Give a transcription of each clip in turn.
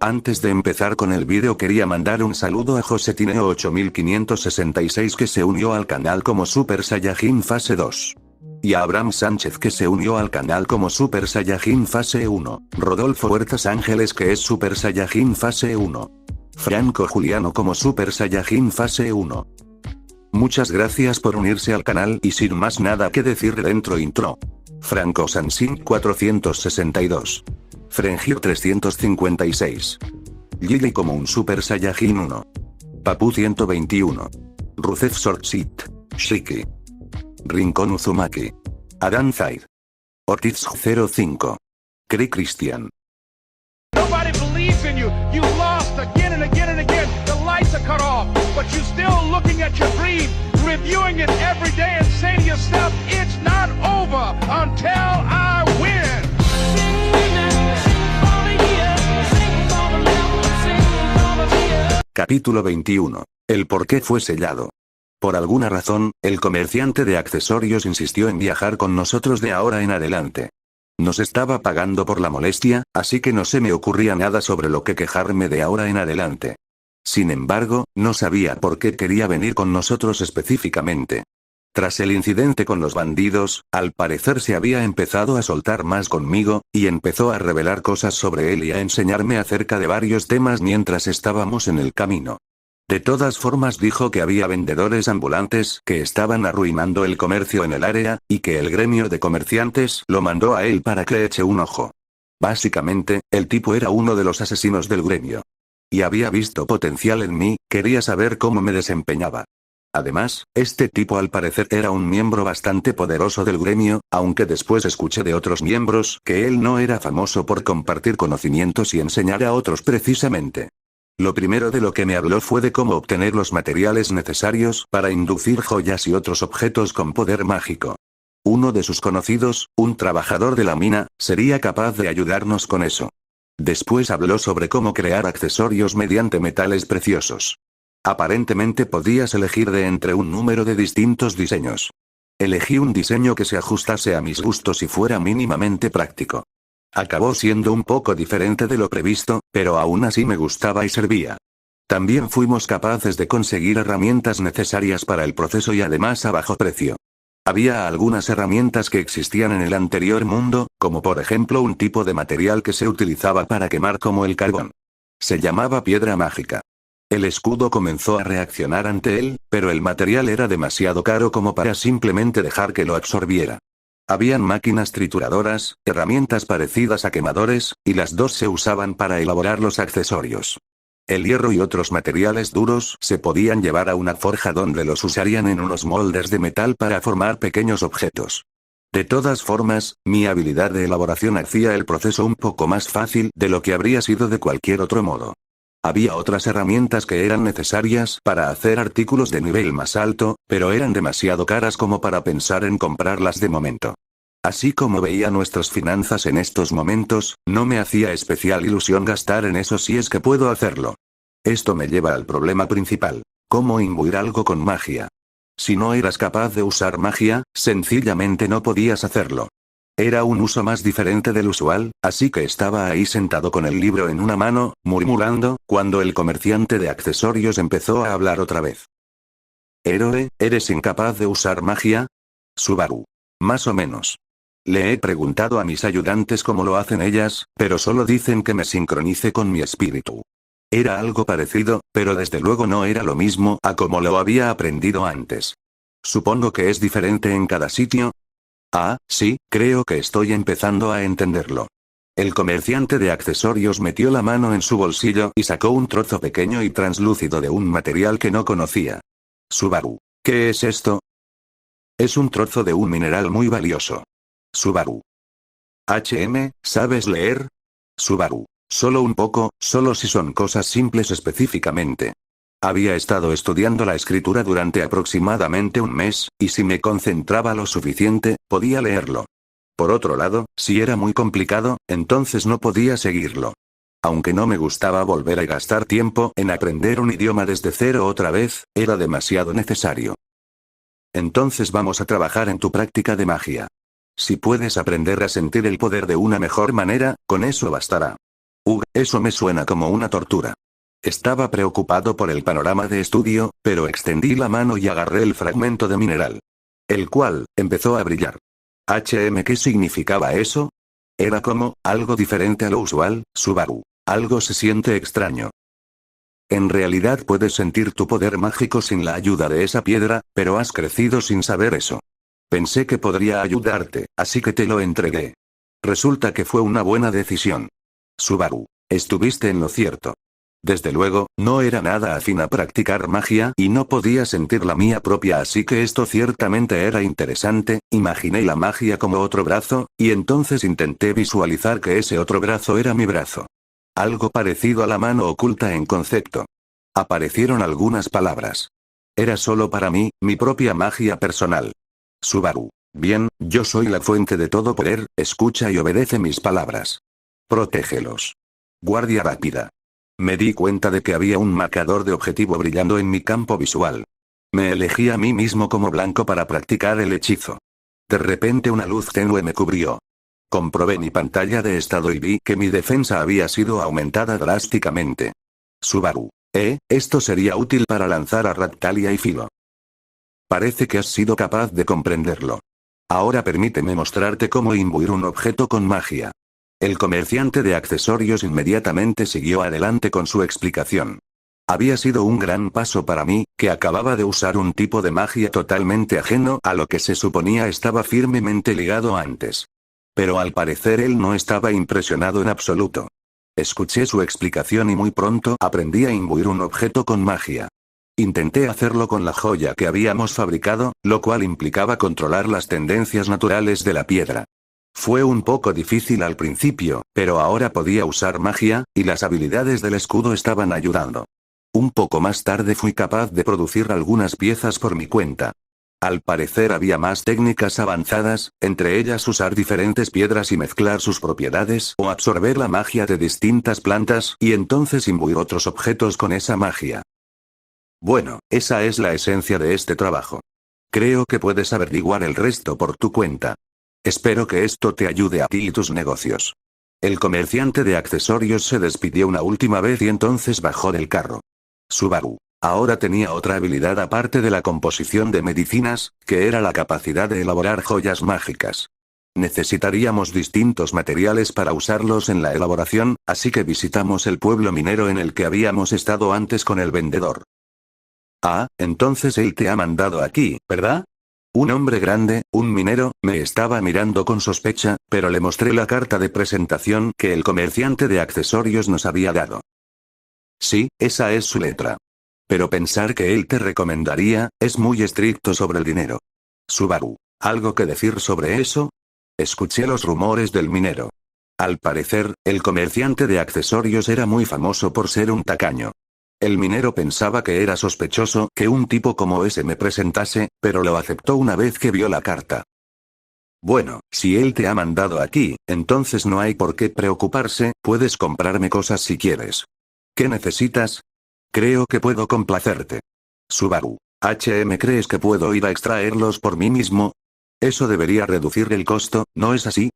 Antes de empezar con el vídeo quería mandar un saludo a Josetineo 8566 que se unió al canal como Super Saiyajin Fase 2. Y a Abraham Sánchez que se unió al canal como Super Saiyajin Fase 1, Rodolfo Huertas Ángeles que es Super Saiyajin Fase 1. Franco Juliano como Super Saiyajin Fase 1. Muchas gracias por unirse al canal y sin más nada que decir dentro intro. Franco Sansin 462. Frengir 356. Lily como un Super Saiyajin 1. Papu 121. Rusev Sortsit. Shiki. Rincón Uzumaki. Adán Zaid. Ortiz 05. Cri Christian. Nobody believes in you. You lost again and again and again. The lights are cut off, but you're still looking at your dream, reviewing it every day and saying to yourself, it's not over until I win. Capítulo 21. El por qué fue sellado. Por alguna razón, el comerciante de accesorios insistió en viajar con nosotros de ahora en adelante. Nos estaba pagando por la molestia, así que no se me ocurría nada sobre lo que quejarme de ahora en adelante. Sin embargo, no sabía por qué quería venir con nosotros específicamente. Tras el incidente con los bandidos, al parecer se había empezado a soltar más conmigo, y empezó a revelar cosas sobre él y a enseñarme acerca de varios temas mientras estábamos en el camino. De todas formas dijo que había vendedores ambulantes que estaban arruinando el comercio en el área, y que el gremio de comerciantes lo mandó a él para que eche un ojo. Básicamente, el tipo era uno de los asesinos del gremio. Y había visto potencial en mí, quería saber cómo me desempeñaba. Además, este tipo al parecer era un miembro bastante poderoso del gremio, aunque después escuché de otros miembros que él no era famoso por compartir conocimientos y enseñar a otros precisamente. Lo primero de lo que me habló fue de cómo obtener los materiales necesarios para inducir joyas y otros objetos con poder mágico. Uno de sus conocidos, un trabajador de la mina, sería capaz de ayudarnos con eso. Después habló sobre cómo crear accesorios mediante metales preciosos. Aparentemente podías elegir de entre un número de distintos diseños. Elegí un diseño que se ajustase a mis gustos y fuera mínimamente práctico. Acabó siendo un poco diferente de lo previsto, pero aún así me gustaba y servía. También fuimos capaces de conseguir herramientas necesarias para el proceso y además a bajo precio. Había algunas herramientas que existían en el anterior mundo, como por ejemplo un tipo de material que se utilizaba para quemar como el carbón. Se llamaba piedra mágica. El escudo comenzó a reaccionar ante él, pero el material era demasiado caro como para simplemente dejar que lo absorbiera. Habían máquinas trituradoras, herramientas parecidas a quemadores, y las dos se usaban para elaborar los accesorios. El hierro y otros materiales duros se podían llevar a una forja donde los usarían en unos moldes de metal para formar pequeños objetos. De todas formas, mi habilidad de elaboración hacía el proceso un poco más fácil de lo que habría sido de cualquier otro modo. Había otras herramientas que eran necesarias para hacer artículos de nivel más alto, pero eran demasiado caras como para pensar en comprarlas de momento. Así como veía nuestras finanzas en estos momentos, no me hacía especial ilusión gastar en eso si es que puedo hacerlo. Esto me lleva al problema principal: ¿cómo imbuir algo con magia? Si no eras capaz de usar magia, sencillamente no podías hacerlo. Era un uso más diferente del usual, así que estaba ahí sentado con el libro en una mano, murmurando, cuando el comerciante de accesorios empezó a hablar otra vez. «Héroe, ¿eres incapaz de usar magia?» «Subaru. Más o menos. Le he preguntado a mis ayudantes cómo lo hacen ellas, pero solo dicen que me sincronice con mi espíritu». Era algo parecido, pero desde luego no era lo mismo a como lo había aprendido antes. Supongo que es diferente en cada sitio. Ah, sí, creo que estoy empezando a entenderlo. El comerciante de accesorios metió la mano en su bolsillo y sacó un trozo pequeño y translúcido de un material que no conocía. Subaru. ¿Qué es esto? Es un trozo de un mineral muy valioso. Subaru. ¿Sabes leer? Subaru. Solo un poco, solo si son cosas simples específicamente. Había estado estudiando la escritura durante aproximadamente un mes, y si me concentraba lo suficiente, podía leerlo. Por otro lado, si era muy complicado, entonces no podía seguirlo. Aunque no me gustaba volver a gastar tiempo en aprender un idioma desde cero otra vez, era demasiado necesario. Entonces vamos a trabajar en tu práctica de magia. Si puedes aprender a sentir el poder de una mejor manera, con eso bastará. Eso me suena como una tortura. Estaba preocupado por el panorama de estudio, pero extendí la mano y agarré el fragmento de mineral. El cual empezó a brillar. ¿Qué significaba eso? Era como, algo diferente a lo usual, Subaru. Algo se siente extraño. En realidad puedes sentir tu poder mágico sin la ayuda de esa piedra, pero has crecido sin saber eso. Pensé que podría ayudarte, así que te lo entregué. Resulta que fue una buena decisión. Subaru, estuviste en lo cierto. Desde luego, no era nada afín a practicar magia y no podía sentir la mía propia, así que esto ciertamente era interesante. Imaginé la magia como otro brazo, y entonces intenté visualizar que ese otro brazo era mi brazo. Algo parecido a la mano oculta en concepto. Aparecieron algunas palabras. Era solo para mí, mi propia magia personal. Subaru. Bien, yo soy la fuente de todo poder, escucha y obedece mis palabras. Protégelos. Guardia rápida. Me di cuenta de que había un marcador de objetivo brillando en mi campo visual. Me elegí a mí mismo como blanco para practicar el hechizo. De repente una luz tenue me cubrió. Comprobé mi pantalla de estado y vi que mi defensa había sido aumentada drásticamente. Subaru. Esto sería útil para lanzar a Raktalia y Filo. Parece que has sido capaz de comprenderlo. Ahora permíteme mostrarte cómo imbuir un objeto con magia. El comerciante de accesorios inmediatamente siguió adelante con su explicación. Había sido un gran paso para mí, que acababa de usar un tipo de magia totalmente ajeno a lo que se suponía estaba firmemente ligado antes. Pero al parecer él no estaba impresionado en absoluto. Escuché su explicación y muy pronto aprendí a imbuir un objeto con magia. Intenté hacerlo con la joya que habíamos fabricado, lo cual implicaba controlar las tendencias naturales de la piedra. Fue un poco difícil al principio, pero ahora podía usar magia, y las habilidades del escudo estaban ayudando. Un poco más tarde fui capaz de producir algunas piezas por mi cuenta. Al parecer había más técnicas avanzadas, entre ellas usar diferentes piedras y mezclar sus propiedades o absorber la magia de distintas plantas y entonces imbuir otros objetos con esa magia. Bueno, esa es la esencia de este trabajo. Creo que puedes averiguar el resto por tu cuenta. Espero que esto te ayude a ti y tus negocios. El comerciante de accesorios se despidió una última vez y entonces bajó del carro. Subaru. Ahora tenía otra habilidad aparte de la composición de medicinas, que era la capacidad de elaborar joyas mágicas. Necesitaríamos distintos materiales para usarlos en la elaboración, así que visitamos el pueblo minero en el que habíamos estado antes con el vendedor. Entonces él te ha mandado aquí, ¿verdad? Un hombre grande, un minero, me estaba mirando con sospecha, pero le mostré la carta de presentación que el comerciante de accesorios nos había dado. Sí, esa es su letra. Pero pensar que él te recomendaría, es muy estricto sobre el dinero. Subaru. ¿Algo que decir sobre eso? Escuché los rumores del minero. Al parecer, el comerciante de accesorios era muy famoso por ser un tacaño. El minero pensaba que era sospechoso que un tipo como ese me presentase, pero lo aceptó una vez que vio la carta. Bueno, si él te ha mandado aquí, entonces no hay por qué preocuparse, puedes comprarme cosas si quieres. ¿Qué necesitas? Creo que puedo complacerte. Subaru. ¿Crees que puedo ir a extraerlos por mí mismo? Eso debería reducir el costo, ¿no es así?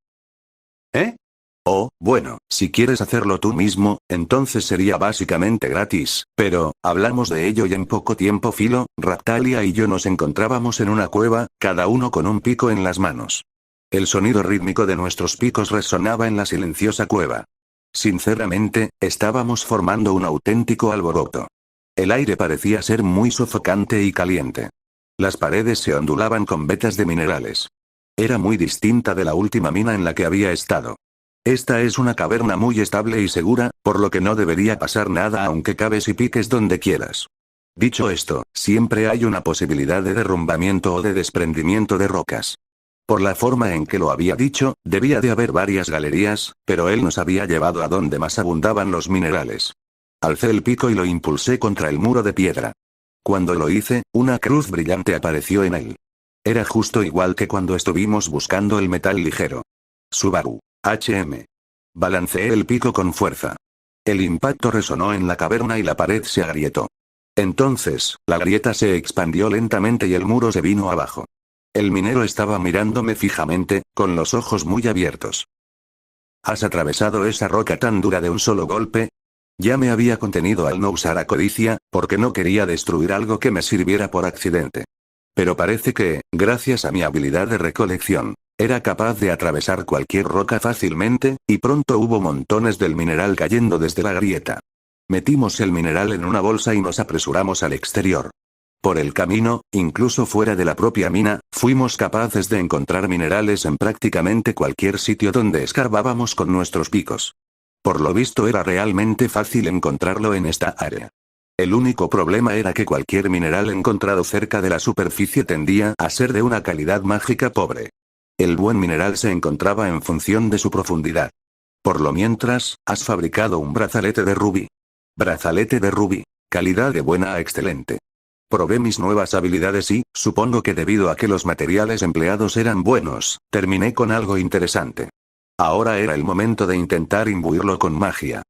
Bueno, si quieres hacerlo tú mismo, entonces sería básicamente gratis, pero, hablamos de ello y en poco tiempo Filo, Raktalia y yo nos encontrábamos en una cueva, cada uno con un pico en las manos. El sonido rítmico de nuestros picos resonaba en la silenciosa cueva. Sinceramente, estábamos formando un auténtico alboroto. El aire parecía ser muy sofocante y caliente. Las paredes se ondulaban con vetas de minerales. Era muy distinta de la última mina en la que había estado. Esta es una caverna muy estable y segura, por lo que no debería pasar nada aunque caves y piques donde quieras. Dicho esto, siempre hay una posibilidad de derrumbamiento o de desprendimiento de rocas. Por la forma en que lo había dicho, debía de haber varias galerías, pero él nos había llevado a donde más abundaban los minerales. Alcé el pico y lo impulsé contra el muro de piedra. Cuando lo hice, una cruz brillante apareció en él. Era justo igual que cuando estuvimos buscando el metal ligero. Subaru. Balanceé el pico con fuerza. El impacto resonó en la caverna y la pared se agrietó. Entonces, la grieta se expandió lentamente y el muro se vino abajo. El minero estaba mirándome fijamente, con los ojos muy abiertos. ¿Has atravesado esa roca tan dura de un solo golpe? Ya me había contenido al no usar a codicia, porque no quería destruir algo que me sirviera por accidente. Pero parece que, gracias a mi habilidad de recolección, era capaz de atravesar cualquier roca fácilmente, y pronto hubo montones del mineral cayendo desde la grieta. Metimos el mineral en una bolsa y nos apresuramos al exterior. Por el camino, incluso fuera de la propia mina, fuimos capaces de encontrar minerales en prácticamente cualquier sitio donde escarbábamos con nuestros picos. Por lo visto era realmente fácil encontrarlo en esta área. El único problema era que cualquier mineral encontrado cerca de la superficie tendía a ser de una calidad mágica pobre. El buen mineral se encontraba en función de su profundidad. Por lo mientras, has fabricado un brazalete de rubí. Brazalete de rubí. Calidad de buena a excelente. Probé mis nuevas habilidades y, supongo que debido a que los materiales empleados eran buenos, terminé con algo interesante. Ahora era el momento de intentar imbuirlo con magia.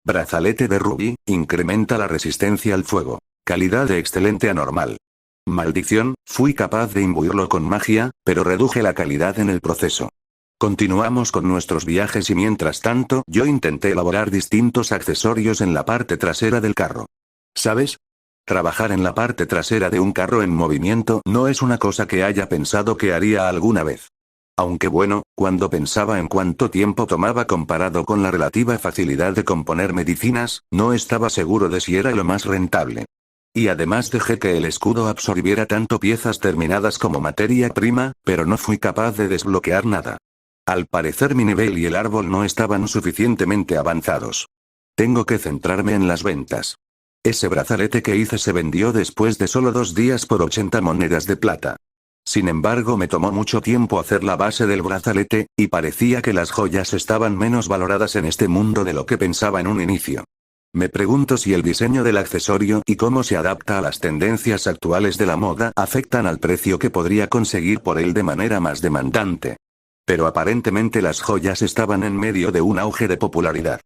Brazalete de rubí, incrementa la resistencia al fuego. Calidad de excelente a normal. Maldición, fui capaz de imbuirlo con magia, pero reduje la calidad en el proceso. Continuamos con nuestros viajes y mientras tanto yo intenté elaborar distintos accesorios en la parte trasera del carro. ¿Sabes? Trabajar en la parte trasera de un carro en movimiento no es una cosa que haya pensado que haría alguna vez. Aunque bueno, cuando pensaba en cuánto tiempo tomaba comparado con la relativa facilidad de componer medicinas, no estaba seguro de si era lo más rentable. Y además dejé que el escudo absorbiera tanto piezas terminadas como materia prima, pero no fui capaz de desbloquear nada. Al parecer mi nivel y el árbol no estaban suficientemente avanzados. Tengo que centrarme en las ventas. Ese brazalete que hice se vendió después de solo 2 días por 80 monedas de plata. Sin embargo, me tomó mucho tiempo hacer la base del brazalete, y parecía que las joyas estaban menos valoradas en este mundo de lo que pensaba en un inicio. Me pregunto si el diseño del accesorio y cómo se adapta a las tendencias actuales de la moda afectan al precio que podría conseguir por él de manera más demandante. Pero aparentemente las joyas estaban en medio de un auge de popularidad.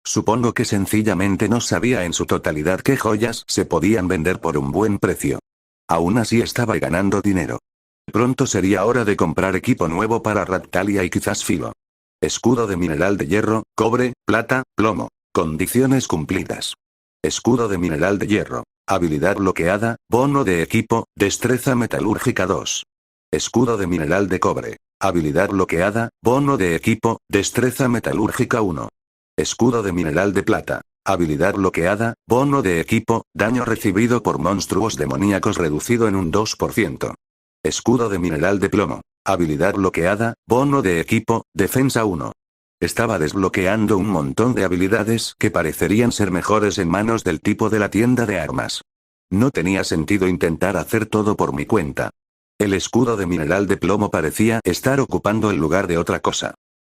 Supongo que sencillamente no sabía en su totalidad qué joyas se podían vender por un buen precio. Aún así estaba ganando dinero. Pronto sería hora de comprar equipo nuevo para Raptalia y quizás Filo. Escudo de mineral de hierro, cobre, plata, plomo. Condiciones cumplidas. Escudo de mineral de hierro. Habilidad bloqueada, bono de equipo, destreza metalúrgica 2. Escudo de mineral de cobre. Habilidad bloqueada, bono de equipo, destreza metalúrgica 1. Escudo de mineral de plata. Habilidad bloqueada, bono de equipo, daño recibido por monstruos demoníacos reducido en un 2%. Escudo de mineral de plomo. Habilidad bloqueada, bono de equipo, defensa 1. Estaba desbloqueando un montón de habilidades que parecerían ser mejores en manos del tipo de la tienda de armas. No tenía sentido intentar hacer todo por mi cuenta. El escudo de mineral de plomo parecía estar ocupando el lugar de otra cosa.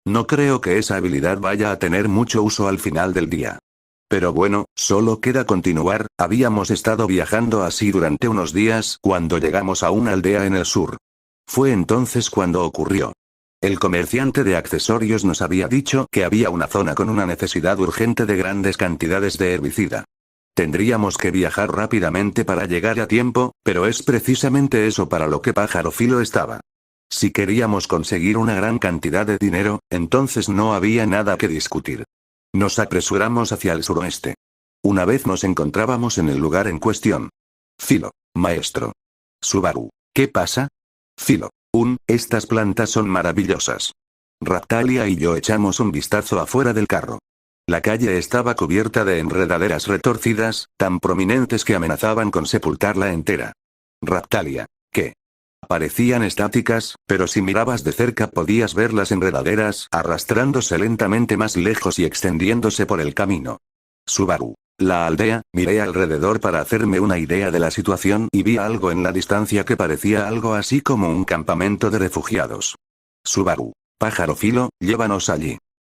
No creo que esa habilidad vaya a tener mucho uso al final del día. Pero bueno, solo queda continuar. Habíamos estado viajando así durante unos días cuando llegamos a una aldea en el sur. Fue entonces cuando ocurrió. El comerciante de accesorios nos había dicho que había una zona con una necesidad urgente de grandes cantidades de herbicida. Tendríamos que viajar rápidamente para llegar a tiempo, pero es precisamente eso para lo que Pájaro Filo estaba. Si queríamos conseguir una gran cantidad de dinero, entonces no había nada que discutir. Nos apresuramos hacia el suroeste. Una vez nos encontrábamos en el lugar en cuestión. Filo, maestro. Subaru, ¿qué pasa? Filo. Estas plantas son maravillosas. Raptalia y yo echamos un vistazo afuera del carro. La calle estaba cubierta de enredaderas retorcidas, tan prominentes que amenazaban con sepultarla entera. Raptalia, ¿qué? Parecían estáticas, pero si mirabas de cerca podías ver las enredaderas arrastrándose lentamente más lejos y extendiéndose por el camino. Subaru. La aldea, miré alrededor para hacerme una idea de la situación y vi algo en la distancia que parecía algo así como un campamento de refugiados. Subaru. Pájaro Filo, llévanos allí.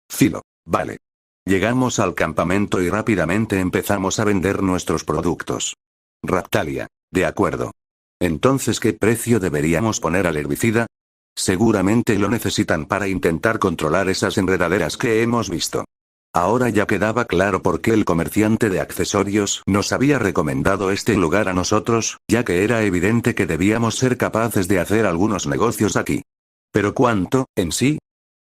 Filo. Vale. Llegamos al campamento y rápidamente empezamos a vender nuestros productos. Raptalia. De acuerdo. Entonces, ¿qué precio deberíamos poner al herbicida? Seguramente lo necesitan para intentar controlar esas enredaderas que hemos visto. Ahora ya quedaba claro por qué el comerciante de accesorios nos había recomendado este lugar a nosotros, ya que era evidente que debíamos ser capaces de hacer algunos negocios aquí. ¿Pero cuánto, en sí?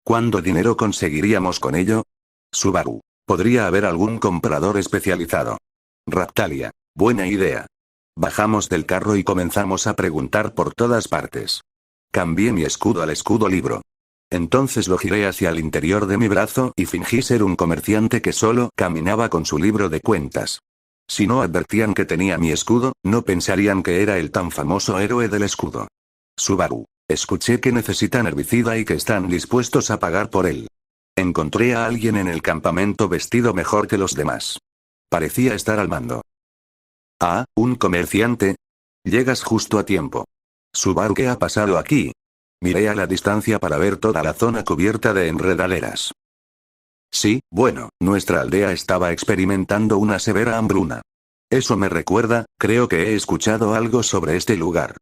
¿Cuánto dinero conseguiríamos con ello? Subaru. Podría haber algún comprador especializado. Raptalia. Buena idea. Bajamos del carro y comenzamos a preguntar por todas partes. Cambié mi escudo al escudo libro. Entonces lo giré hacia el interior de mi brazo y fingí ser un comerciante que solo caminaba con su libro de cuentas. Si no advertían que tenía mi escudo, no pensarían que era el tan famoso héroe del escudo. Subaru. Escuché que necesitan herbicida y que están dispuestos a pagar por él. Encontré a alguien en el campamento vestido mejor que los demás. Parecía estar al mando. Ah, un comerciante. Llegas justo a tiempo. Subaru, ¿qué ha pasado aquí? Miré a la distancia para ver toda la zona cubierta de enredaderas. Sí, bueno, nuestra aldea estaba experimentando una severa hambruna. Eso me recuerda, creo que he escuchado algo sobre este lugar.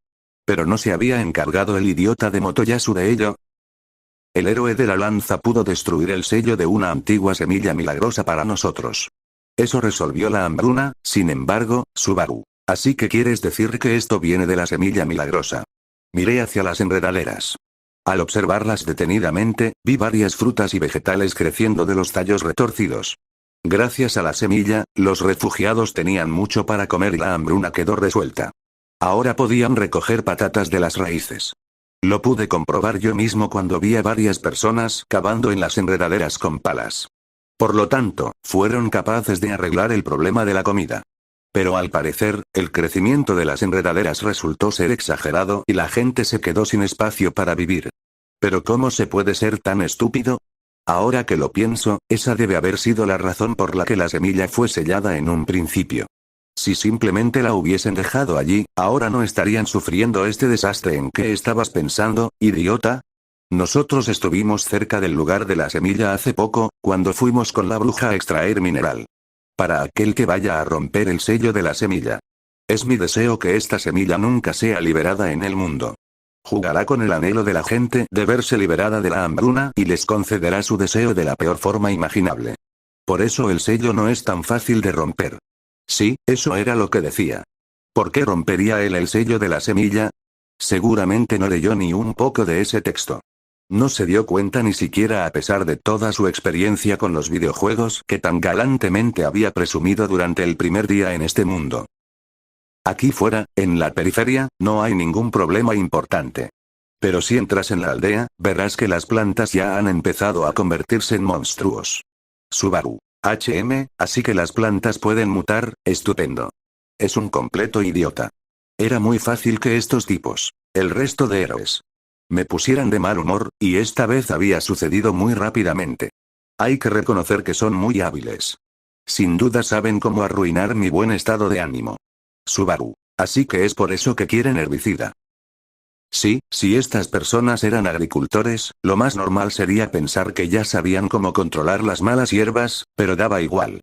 Pero ¿no se había encargado el idiota de Motoyasu de ello? El héroe de la lanza pudo destruir el sello de una antigua semilla milagrosa para nosotros. Eso resolvió la hambruna, sin embargo, Subaru. Así que quieres decir que esto viene de la semilla milagrosa. Miré hacia las enredaderas. Al observarlas detenidamente, vi varias frutas y vegetales creciendo de los tallos retorcidos. Gracias a la semilla, los refugiados tenían mucho para comer y la hambruna quedó resuelta. Ahora podían recoger patatas de las raíces. Lo pude comprobar yo mismo cuando vi a varias personas cavando en las enredaderas con palas. Por lo tanto, fueron capaces de arreglar el problema de la comida. Pero al parecer, el crecimiento de las enredaderas resultó ser exagerado y la gente se quedó sin espacio para vivir. ¿Pero cómo se puede ser tan estúpido? Ahora que lo pienso, esa debe haber sido la razón por la que la semilla fue sellada en un principio. Si simplemente la hubiesen dejado allí, ahora no estarían sufriendo este desastre. ¿En qué estabas pensando, idiota? Nosotros estuvimos cerca del lugar de la semilla hace poco, cuando fuimos con la bruja a extraer mineral. Para aquel que vaya a romper el sello de la semilla. Es mi deseo que esta semilla nunca sea liberada en el mundo. Jugará con el anhelo de la gente de verse liberada de la hambruna y les concederá su deseo de la peor forma imaginable. Por eso el sello no es tan fácil de romper. Sí, eso era lo que decía. ¿Por qué rompería él el sello de la semilla? Seguramente no leyó ni un poco de ese texto. No se dio cuenta ni siquiera a pesar de toda su experiencia con los videojuegos que tan galantemente había presumido durante el primer día en este mundo. Aquí fuera, en la periferia, no hay ningún problema importante. Pero si entras en la aldea, verás que las plantas ya han empezado a convertirse en monstruos. Subaru. Así que las plantas pueden mutar, estupendo. Es un completo idiota. Era muy fácil que estos tipos, el resto de héroes, me pusieran de mal humor, y esta vez había sucedido muy rápidamente. Hay que reconocer que son muy hábiles. Sin duda saben cómo arruinar mi buen estado de ánimo. Subaru. Así que es por eso que quieren herbicida. Sí, si estas personas eran agricultores, lo más normal sería pensar que ya sabían cómo controlar las malas hierbas, pero daba igual.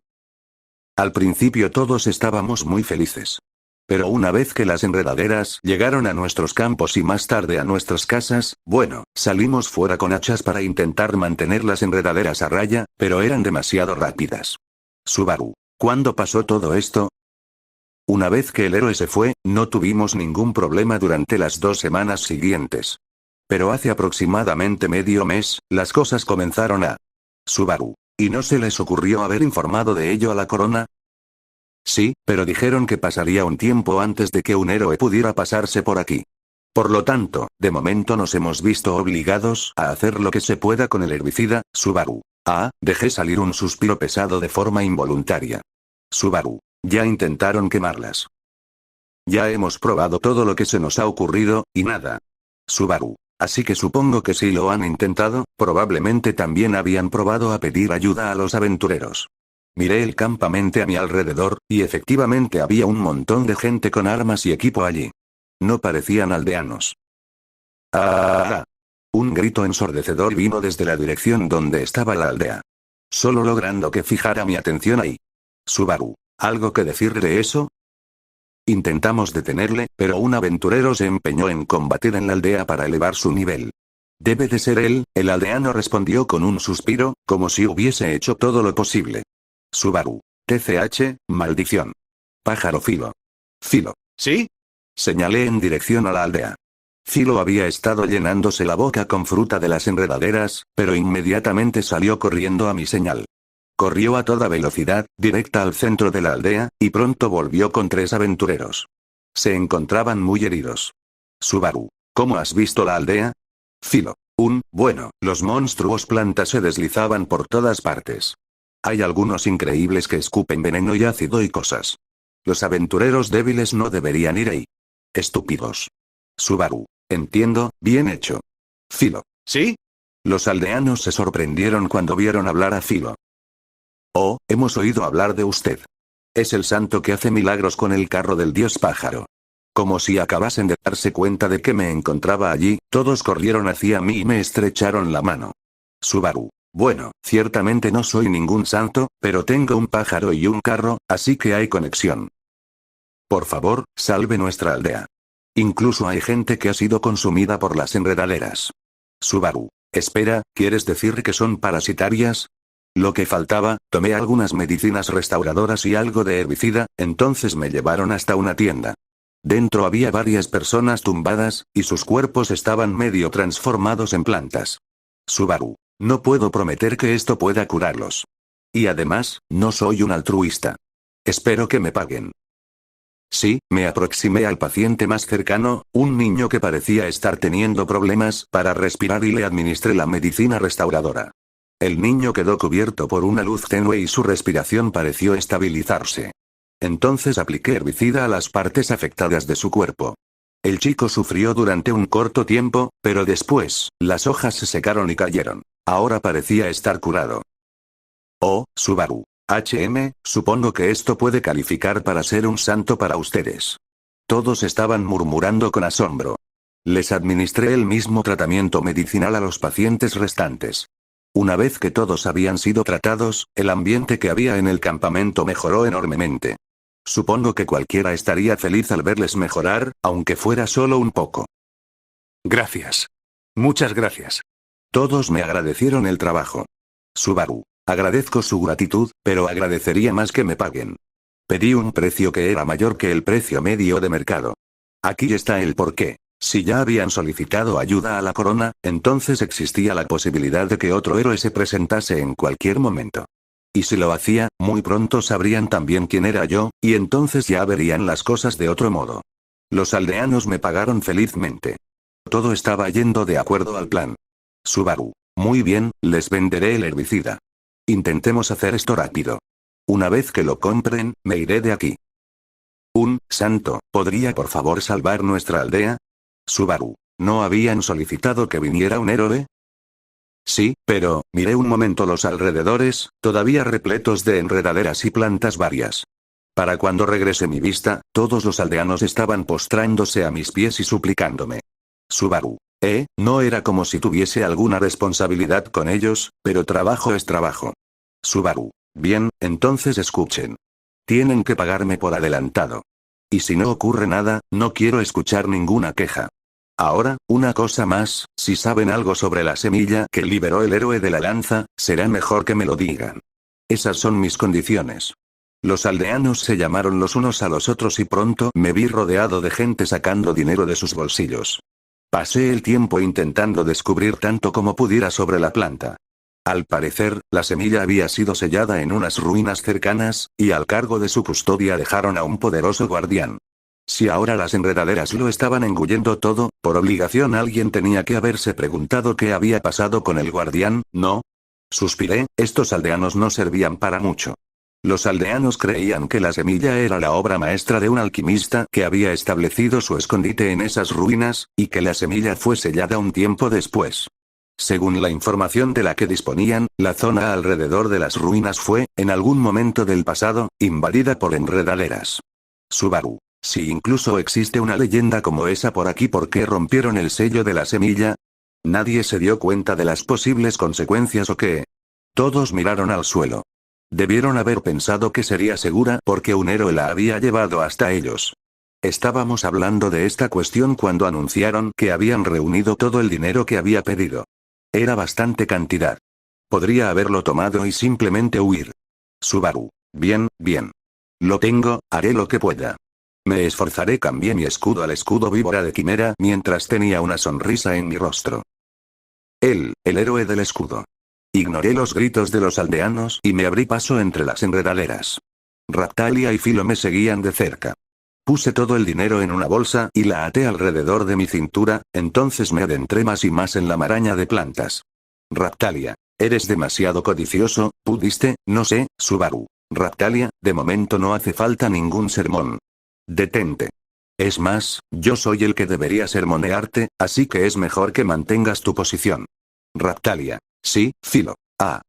Al principio todos estábamos muy felices. Pero una vez que las enredaderas llegaron a nuestros campos y más tarde a nuestras casas, bueno, salimos fuera con hachas para intentar mantener las enredaderas a raya, pero eran demasiado rápidas. Subaru. ¿Cuándo pasó todo esto? Una vez que el héroe se fue, no tuvimos ningún problema durante las 2 semanas siguientes. Pero hace aproximadamente medio mes, las cosas comenzaron a... Subaru. ¿Y no se les ocurrió haber informado de ello a la corona? Sí, pero dijeron que pasaría un tiempo antes de que un héroe pudiera pasarse por aquí. Por lo tanto, de momento nos hemos visto obligados a hacer lo que se pueda con el herbicida, Subaru. Dejé salir un suspiro pesado de forma involuntaria. Subaru. Ya intentaron quemarlas. Ya hemos probado todo lo que se nos ha ocurrido, y nada. Subaru. Así que supongo que si lo han intentado, probablemente también habían probado a pedir ayuda a los aventureros. Miré el campamento a mi alrededor, y efectivamente había un montón de gente con armas y equipo allí. No parecían aldeanos. Un grito ensordecedor vino desde la dirección donde estaba la aldea. Solo logrando que fijara mi atención ahí. Subaru. ¿Algo que decir de eso? Intentamos detenerle, pero un aventurero se empeñó en combatir en la aldea para elevar su nivel. Debe de ser él, el aldeano respondió con un suspiro, como si hubiese hecho todo lo posible. Subaru. Maldición. Pájaro Filo. Filo. ¿Sí? Señalé en dirección a la aldea. Philo había estado llenándose la boca con fruta de las enredaderas, pero inmediatamente salió corriendo a mi señal. Corrió a toda velocidad, directa al centro de la aldea, y pronto volvió con 3 aventureros. Se encontraban muy heridos. Subaru, ¿cómo has visto la aldea? Philo, bueno, los monstruos plantas se deslizaban por todas partes. Hay algunos increíbles que escupen veneno y ácido y cosas. Los aventureros débiles no deberían ir ahí. Estúpidos. Subaru, entiendo, bien hecho. Philo, ¿Sí? los aldeanos se sorprendieron cuando vieron hablar a Philo. Oh, hemos oído hablar de usted. Es el santo que hace milagros con el carro del dios pájaro. Como si acabasen de darse cuenta de que me encontraba allí, todos corrieron hacia mí y me estrecharon la mano. Subaru, bueno, ciertamente no soy ningún santo, pero tengo un pájaro y un carro, así que hay conexión. Por favor, salve nuestra aldea. Incluso hay gente que ha sido consumida por las enredaderas. Subaru, espera, ¿quieres decir que son parasitarias? Lo que faltaba, tomé algunas medicinas restauradoras y algo de herbicida, entonces me llevaron hasta una tienda. Dentro había varias personas tumbadas, y sus cuerpos estaban medio transformados en plantas. Subaru, no puedo prometer que esto pueda curarlos. Y además, no soy un altruista. Espero que me paguen. Sí, me aproximé al paciente más cercano, un niño que parecía estar teniendo problemas para respirar y le administré la medicina restauradora. El niño quedó cubierto por una luz tenue y su respiración pareció estabilizarse. Entonces apliqué herbicida a las partes afectadas de su cuerpo. El chico sufrió durante un corto tiempo, pero después, las hojas se secaron y cayeron. Ahora parecía estar curado. Oh, Subaru. Supongo que esto puede calificar para ser un santo para ustedes. Todos estaban murmurando con asombro. Les administré el mismo tratamiento medicinal a los pacientes restantes. Una vez que todos habían sido tratados, el ambiente que había en el campamento mejoró enormemente. Supongo que cualquiera estaría feliz al verles mejorar, aunque fuera solo un poco. Gracias. Muchas gracias. Todos me agradecieron el trabajo. Subaru. Agradezco su gratitud, pero agradecería más que me paguen. Pedí un precio que era mayor que el precio medio de mercado. Aquí está el porqué. Si ya habían solicitado ayuda a la corona, entonces existía la posibilidad de que otro héroe se presentase en cualquier momento. Y si lo hacía, muy pronto sabrían también quién era yo, y entonces ya verían las cosas de otro modo. Los aldeanos me pagaron felizmente. Todo estaba yendo de acuerdo al plan. Subaru. Muy bien, les venderé el herbicida. Intentemos hacer esto rápido. Una vez que lo compren, me iré de aquí. Santo, ¿podría por favor salvar nuestra aldea? Subaru, ¿no habían solicitado que viniera un héroe? Sí, pero, miré un momento los alrededores, todavía repletos de enredaderas y plantas varias. Para cuando regrese mi vista, todos los aldeanos estaban postrándose a mis pies y suplicándome. Subaru. No era como si tuviese alguna responsabilidad con ellos, pero trabajo es trabajo. Subaru. Bien, entonces escuchen. Tienen que pagarme por adelantado. Y si no ocurre nada, no quiero escuchar ninguna queja. Ahora, una cosa más, si saben algo sobre la semilla que liberó el héroe de la lanza, será mejor que me lo digan. Esas son mis condiciones. Los aldeanos se llamaron los unos a los otros y pronto me vi rodeado de gente sacando dinero de sus bolsillos. Pasé el tiempo intentando descubrir tanto como pudiera sobre la planta. Al parecer, la semilla había sido sellada en unas ruinas cercanas, y al cargo de su custodia dejaron a un poderoso guardián. Si ahora las enredaderas lo estaban engullendo todo, por obligación alguien tenía que haberse preguntado qué había pasado con el guardián, ¿no? Suspiré, estos aldeanos no servían para mucho. Los aldeanos creían que la semilla era la obra maestra de un alquimista que había establecido su escondite en esas ruinas, y que la semilla fue sellada un tiempo después. Según la información de la que disponían, la zona alrededor de las ruinas fue, en algún momento del pasado, invadida por enredaderas. Subaru. Si incluso existe una leyenda como esa por aquí, ¿por qué rompieron el sello de la semilla? ¿Nadie se dio cuenta de las posibles consecuencias o qué? Todos miraron al suelo. Debieron haber pensado que sería segura porque un héroe la había llevado hasta ellos. Estábamos hablando de esta cuestión cuando anunciaron que habían reunido todo el dinero que había pedido. Era bastante cantidad. Podría haberlo tomado y simplemente huir. Subaru. Bien, bien. Lo tengo, haré lo que pueda. Me esforzaré. Cambié mi escudo al escudo víbora de Quimera mientras tenía una sonrisa en mi rostro. El héroe del escudo. Ignoré los gritos de los aldeanos y me abrí paso entre las enredaderas. Raptalia y Filo me seguían de cerca. Puse todo el dinero en una bolsa y la até alrededor de mi cintura, entonces me adentré más y más en la maraña de plantas. Raptalia, eres demasiado codicioso, ¿pudiste? No sé, Subaru. Raptalia, de momento no hace falta ningún sermón. Detente. Es más, yo soy el que debería sermonearte, así que es mejor que mantengas tu posición. Raptalia. Sí, Filo. Ah.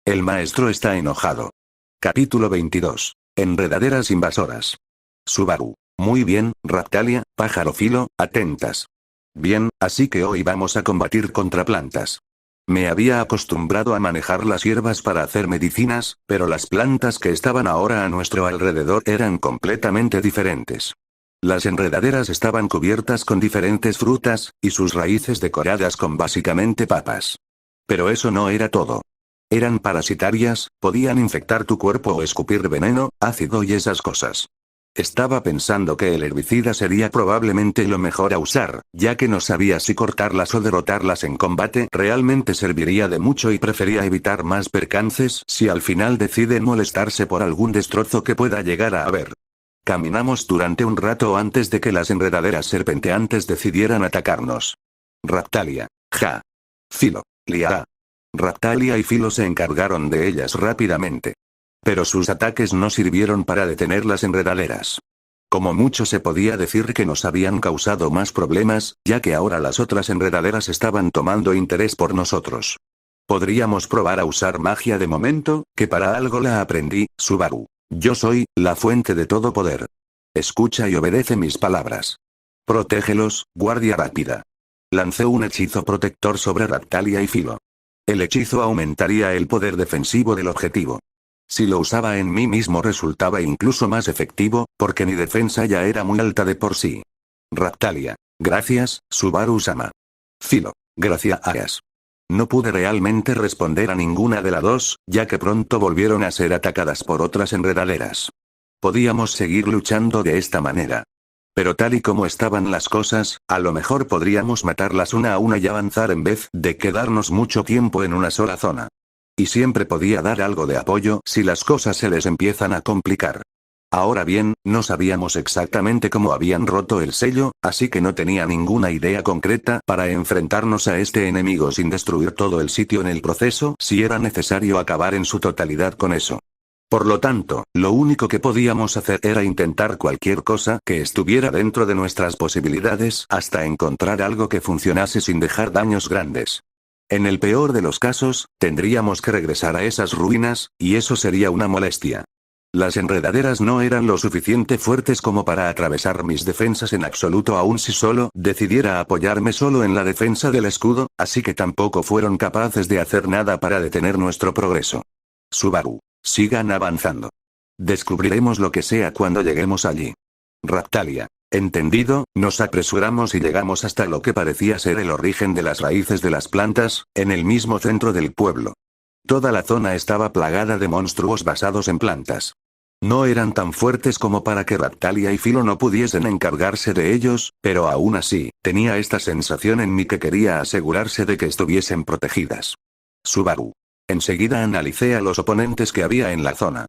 El maestro está enojado. Capítulo 22. Enredaderas invasoras. Subaru. Muy bien, Raptalia, pájaro Filo, atentas. Bien, así que hoy vamos a combatir contra plantas. Me había acostumbrado a manejar las hierbas para hacer medicinas, pero las plantas que estaban ahora a nuestro alrededor eran completamente diferentes. Las enredaderas estaban cubiertas con diferentes frutas, y sus raíces decoradas con básicamente papas. Pero eso no era todo. Eran parasitarias, podían infectar tu cuerpo o escupir veneno, ácido y esas cosas. Estaba pensando que el herbicida sería probablemente lo mejor a usar, ya que no sabía si cortarlas o derrotarlas en combate realmente serviría de mucho y prefería evitar más percances si al final deciden molestarse por algún destrozo que pueda llegar a haber. Caminamos durante un rato antes de que las enredaderas serpenteantes decidieran atacarnos. Raptalia. Ja. Filo. Lia. Raptalia y Filo se encargaron de ellas rápidamente. Pero sus ataques no sirvieron para detener las enredaderas. Como mucho se podía decir que nos habían causado más problemas, ya que ahora las otras enredaderas estaban tomando interés por nosotros. Podríamos probar a usar magia de momento, que para algo la aprendí, Subaru. Yo soy la fuente de todo poder. Escucha y obedece mis palabras. Protégelos, guardia rápida. Lancé un hechizo protector sobre Raptalia y Filo. El hechizo aumentaría el poder defensivo del objetivo. Si lo usaba en mí mismo resultaba incluso más efectivo, porque mi defensa ya era muy alta de por sí. Raptalia. Gracias, Subaru-sama. Filo. Gracias. No pude realmente responder a ninguna de las dos, ya que pronto volvieron a ser atacadas por otras enredaderas. Podíamos seguir luchando de esta manera. Pero tal y como estaban las cosas, a lo mejor podríamos matarlas una a una y avanzar en vez de quedarnos mucho tiempo en una sola zona. Y siempre podía dar algo de apoyo si las cosas se les empiezan a complicar. Ahora bien, no sabíamos exactamente cómo habían roto el sello, así que no tenía ninguna idea concreta para enfrentarnos a este enemigo sin destruir todo el sitio en el proceso si era necesario acabar en su totalidad con eso. Por lo tanto, lo único que podíamos hacer era intentar cualquier cosa que estuviera dentro de nuestras posibilidades hasta encontrar algo que funcionase sin dejar daños grandes. En el peor de los casos, tendríamos que regresar a esas ruinas, y eso sería una molestia. Las enredaderas no eran lo suficiente fuertes como para atravesar mis defensas en absoluto aun si solo decidiera apoyarme solo en la defensa del escudo, así que tampoco fueron capaces de hacer nada para detener nuestro progreso. Subaru. Sigan avanzando. Descubriremos lo que sea cuando lleguemos allí. Raptalia. Entendido, nos apresuramos y llegamos hasta lo que parecía ser el origen de las raíces de las plantas, en el mismo centro del pueblo. Toda la zona estaba plagada de monstruos basados en plantas. No eran tan fuertes como para que Raptalia y Filo no pudiesen encargarse de ellos, pero aún así, tenía esta sensación en mí que quería asegurarse de que estuviesen protegidas. Subaru. Enseguida analicé a los oponentes que había en la zona.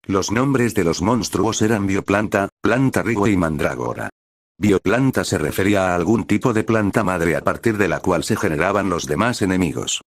Los nombres de los monstruos eran bioplanta, planta rigua y mandrágora. Bioplanta se refería a algún tipo de planta madre a partir de la cual se generaban los demás enemigos.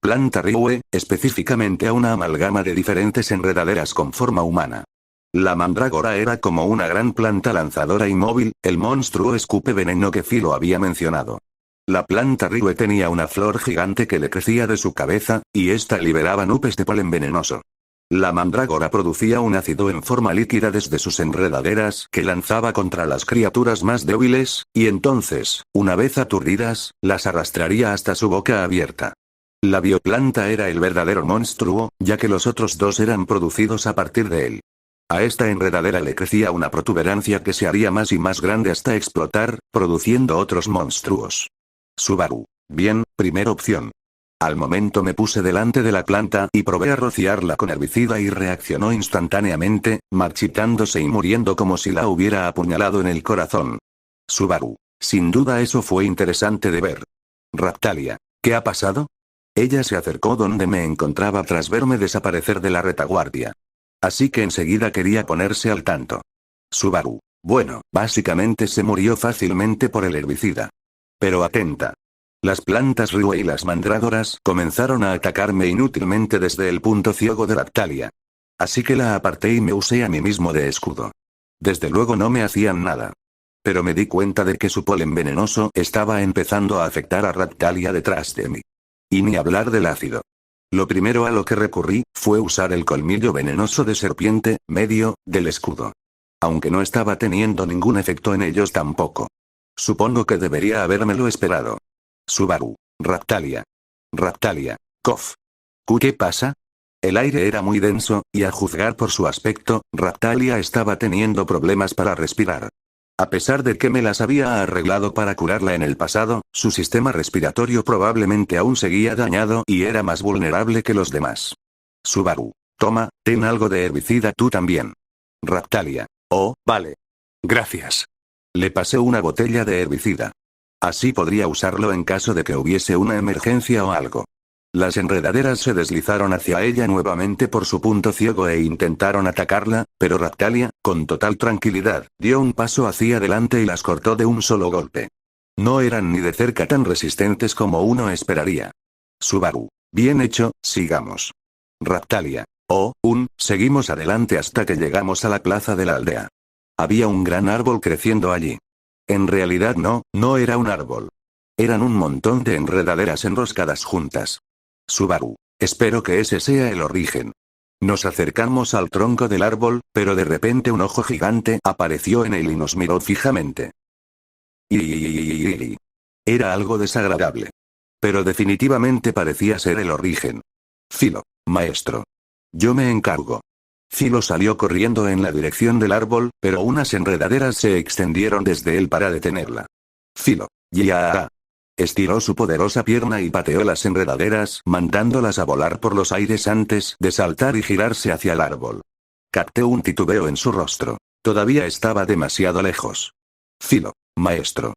Planta rigua, específicamente a una amalgama de diferentes enredaderas con forma humana. La mandrágora era como una gran planta lanzadora y móvil, el monstruo escupe veneno que Filo había mencionado. La planta rigua tenía una flor gigante que le crecía de su cabeza, y ésta liberaba nubes de polen venenoso. La mandrágora producía un ácido en forma líquida desde sus enredaderas que lanzaba contra las criaturas más débiles, y entonces, una vez aturdidas, las arrastraría hasta su boca abierta. La bioplanta era el verdadero monstruo, ya que los otros dos eran producidos a partir de él. A esta enredadera le crecía una protuberancia que se haría más y más grande hasta explotar, produciendo otros monstruos. Subaru. Bien, primera opción. Al momento me puse delante de la planta y probé a rociarla con herbicida y reaccionó instantáneamente, marchitándose y muriendo como si la hubiera apuñalado en el corazón. Subaru. Sin duda eso fue interesante de ver. Raptalia. ¿Qué ha pasado? Ella se acercó donde me encontraba tras verme desaparecer de la retaguardia. Así que enseguida quería ponerse al tanto. Subaru. Bueno, básicamente se murió fácilmente por el herbicida. Pero atenta. Las plantas Rue y las mandrágoras comenzaron a atacarme inútilmente desde el punto ciego de Raptalia. Así que la aparté y me usé a mí mismo de escudo. Desde luego no me hacían nada. Pero me di cuenta de que su polen venenoso estaba empezando a afectar a Raptalia detrás de mí. Y ni hablar del ácido. Lo primero a lo que recurrí fue usar el colmillo venenoso de serpiente, medio, del escudo. Aunque no estaba teniendo ningún efecto en ellos tampoco. Supongo que debería habérmelo esperado. Subaru. Raptalia. Raptalia. Cof. ¿Qué pasa? El aire era muy denso, y a juzgar por su aspecto, Raptalia estaba teniendo problemas para respirar. A pesar de que me las había arreglado para curarla en el pasado, su sistema respiratorio probablemente aún seguía dañado y era más vulnerable que los demás. Subaru. Toma, ten algo de herbicida tú también. Raptalia. Oh, vale. Gracias. Le pasé una botella de herbicida. Así podría usarlo en caso de que hubiese una emergencia o algo. Las enredaderas se deslizaron hacia ella nuevamente por su punto ciego e intentaron atacarla, pero Raptalia, con total tranquilidad, dio un paso hacia adelante y las cortó de un solo golpe. No eran ni de cerca tan resistentes como uno esperaría. Subaru. Bien hecho, sigamos. Raptalia. Seguimos adelante hasta que llegamos a la plaza de la aldea. Había un gran árbol creciendo allí. En realidad no era un árbol. Eran un montón de enredaderas enroscadas juntas. Subaru. Espero que ese sea el origen. Nos acercamos al tronco del árbol, pero de repente un ojo gigante apareció en él y nos miró fijamente. Era algo desagradable. Pero definitivamente parecía ser el origen. Filo, maestro. Yo me encargo. Filo salió corriendo en la dirección del árbol, pero unas enredaderas se extendieron desde él para detenerla. Filo. Ya. Estiró su poderosa pierna y pateó las enredaderas, mandándolas a volar por los aires antes de saltar y girarse hacia el árbol. Capté un titubeo en su rostro. Todavía estaba demasiado lejos. Filo, maestro.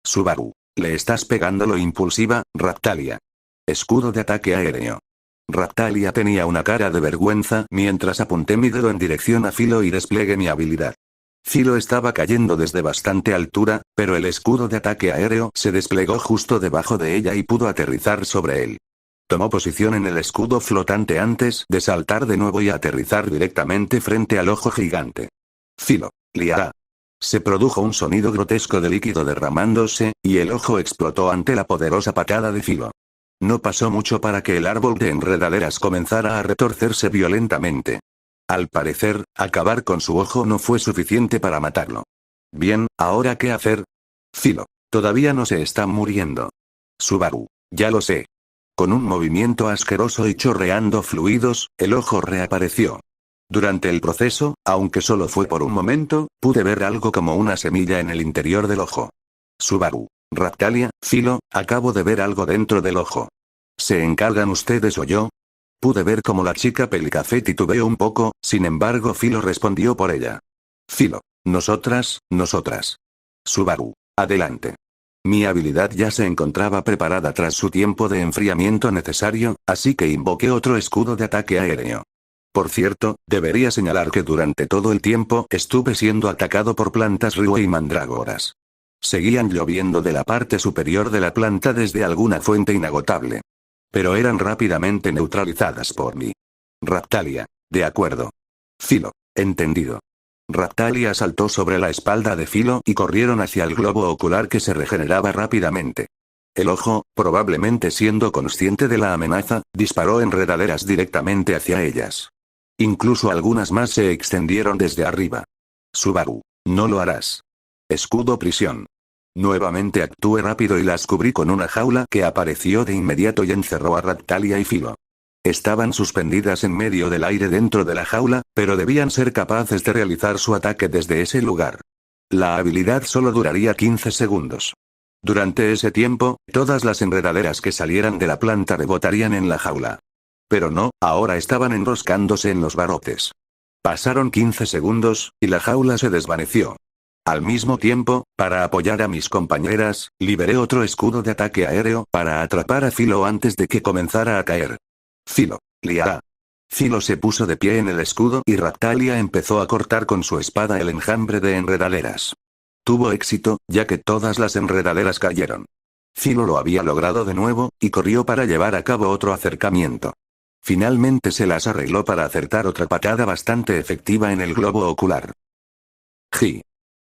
Subaru. Le estás pegando lo impulsiva, Raptalia. Escudo de ataque aéreo. Raptalia tenía una cara de vergüenza mientras apunté mi dedo en dirección a Filo y desplegué mi habilidad. Filo estaba cayendo desde bastante altura, pero el escudo de ataque aéreo se desplegó justo debajo de ella y pudo aterrizar sobre él. Tomó posición en el escudo flotante antes de saltar de nuevo y aterrizar directamente frente al ojo gigante. Filo. Liara. Se produjo un sonido grotesco de líquido derramándose, y el ojo explotó ante la poderosa patada de Filo. No pasó mucho para que el árbol de enredaderas comenzara a retorcerse violentamente. Al parecer, acabar con su ojo no fue suficiente para matarlo. Bien, ¿ahora qué hacer? Filo. Todavía no se está muriendo. Subaru. Ya lo sé. Con un movimiento asqueroso y chorreando fluidos, el ojo reapareció. Durante el proceso, aunque solo fue por un momento, pude ver algo como una semilla en el interior del ojo. Subaru. Raptalia, Filo, acabo de ver algo dentro del ojo. ¿Se encargan ustedes o yo? Pude ver cómo la chica pelicafé titubeó un poco, sin embargo Filo respondió por ella. Filo. Nosotras. Subaru. Adelante. Mi habilidad ya se encontraba preparada tras su tiempo de enfriamiento necesario, así que invoqué otro escudo de ataque aéreo. Por cierto, debería señalar que durante todo el tiempo estuve siendo atacado por plantas Rue y mandrágoras. Seguían lloviendo de la parte superior de la planta desde alguna fuente inagotable. Pero eran rápidamente neutralizadas por mí. Raptalia. De acuerdo. Filo. Entendido. Raptalia saltó sobre la espalda de Filo y corrieron hacia el globo ocular que se regeneraba rápidamente. El ojo, probablemente siendo consciente de la amenaza, disparó enredaderas directamente hacia ellas. Incluso algunas más se extendieron desde arriba. Subaru. No lo harás. Escudo prisión. Nuevamente actué rápido y las cubrí con una jaula que apareció de inmediato y encerró a Raptalia y Filo. Estaban suspendidas en medio del aire dentro de la jaula, pero debían ser capaces de realizar su ataque desde ese lugar. La habilidad solo duraría 15 segundos. Durante ese tiempo, todas las enredaderas que salieran de la planta rebotarían en la jaula. Pero no, ahora estaban enroscándose en los barrotes. Pasaron 15 segundos, y la jaula se desvaneció. Al mismo tiempo, para apoyar a mis compañeras, liberé otro escudo de ataque aéreo para atrapar a Philo antes de que comenzara a caer. Philo. Liara. Philo se puso de pie en el escudo y Raptalia empezó a cortar con su espada el enjambre de enredaderas. Tuvo éxito, ya que todas las enredaderas cayeron. Philo lo había logrado de nuevo, y corrió para llevar a cabo otro acercamiento. Finalmente se las arregló para acertar otra patada bastante efectiva en el globo ocular.